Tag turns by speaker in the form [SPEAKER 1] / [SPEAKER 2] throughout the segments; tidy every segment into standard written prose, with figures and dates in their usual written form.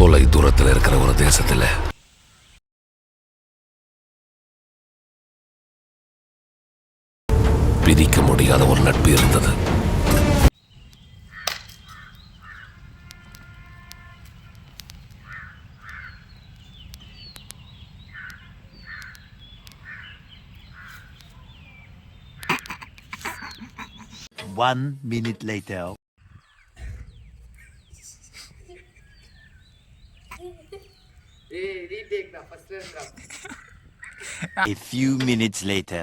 [SPEAKER 1] தொலை தூரத்தில் இருக்கிற ஒரு தேசத்துல பிரிக்க முடியாத ஒரு நட்பு இருந்தது.
[SPEAKER 2] One minute later. A few minutes later.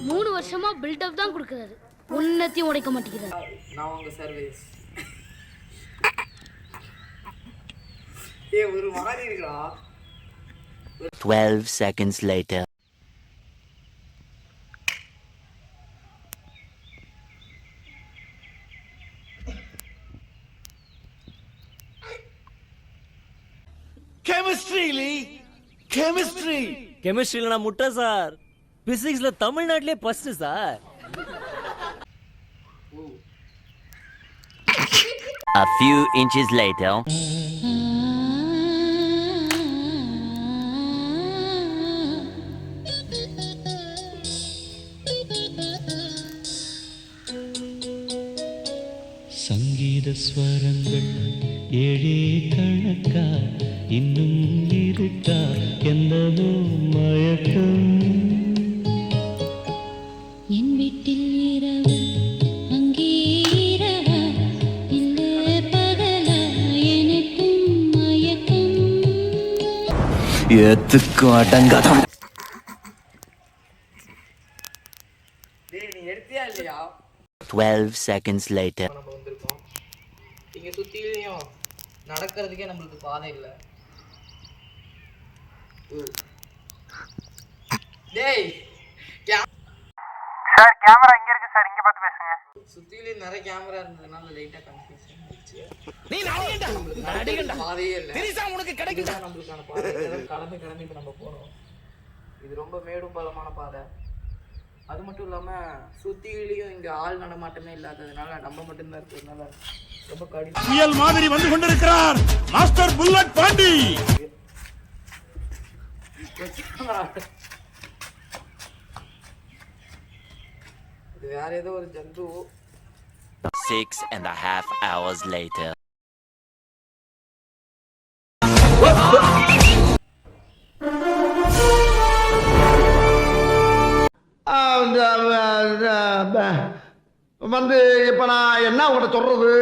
[SPEAKER 3] மூணு வருஷமா பில்டப் தான் கொடுக்கறாரு. உன்னத்தையும் உடைக்க மாட்டேங்கிறாரு.
[SPEAKER 4] நான் உங்க சர்வீஸ். ஒரு மாதிரி இருக்கா.
[SPEAKER 2] 12 seconds later.
[SPEAKER 5] கெமிஸ்ட்ரியில நான் முட்டை சார். பிசிக்ஸ்ல தமிழ்நாட்டிலே first sir.
[SPEAKER 2] A few inches later.
[SPEAKER 6] சங்கீத ஸ்வரங்கள் ஏழே கணக்கா இன்னும் இருக்கா என்னவோ மயக்கம்
[SPEAKER 7] என் வீட்டில் இரவு அங்கே இரவா இல்லை பகலா எனக்கும் மயக்கம்
[SPEAKER 2] எதுக்கும் அடங்காதம்.
[SPEAKER 4] நீ எடுத்தியா இல்லையா?
[SPEAKER 2] 12 seconds later.
[SPEAKER 4] நம்ம வந்திருக்கோம். இங்க சுத்திலையும் நடக்கிறதுக்கே நம்மளுக்கு பாதை இல்லை. டேய்
[SPEAKER 8] சார் கேமரா இங்க இருக்கு சார், இங்க பார்த்து பேசுங்க.
[SPEAKER 4] சுத்திலையும் நிறைய கேமரா இருந்ததுனால லைட்டா கன்ஃபியூஷன் ஆயிடுச்சு.
[SPEAKER 5] நீ நடிகண்டா.
[SPEAKER 4] பாதையே இல்லை.
[SPEAKER 5] தெரியுதா உனக்கு கிடைக்குதா?
[SPEAKER 4] நம்மளுக்கான பாதை கடந்து இப்ப நம்ம போறோம். இது ரொம்ப மேடும் பள்ளமான பாதை. அது மட்டும் இல்லாம சுத்திலையும் இங்க ஆள் நடமாட்டமே இல்லாததுனால நம்ம மட்டும்தான் இருக்கிறதுனால ரொம்ப கடினம்.
[SPEAKER 9] புயல் மாதிரி வந்து கொண்டிருக்கிறார் மாஸ்டர் புல்லட் பாண்டி.
[SPEAKER 4] இது வேற ஏதோ ஒரு ஜந்து.
[SPEAKER 2] 6.5 hours later.
[SPEAKER 9] வந்து இப்ப நான் என்ன உங்கள்கிட்ட சொல்றது?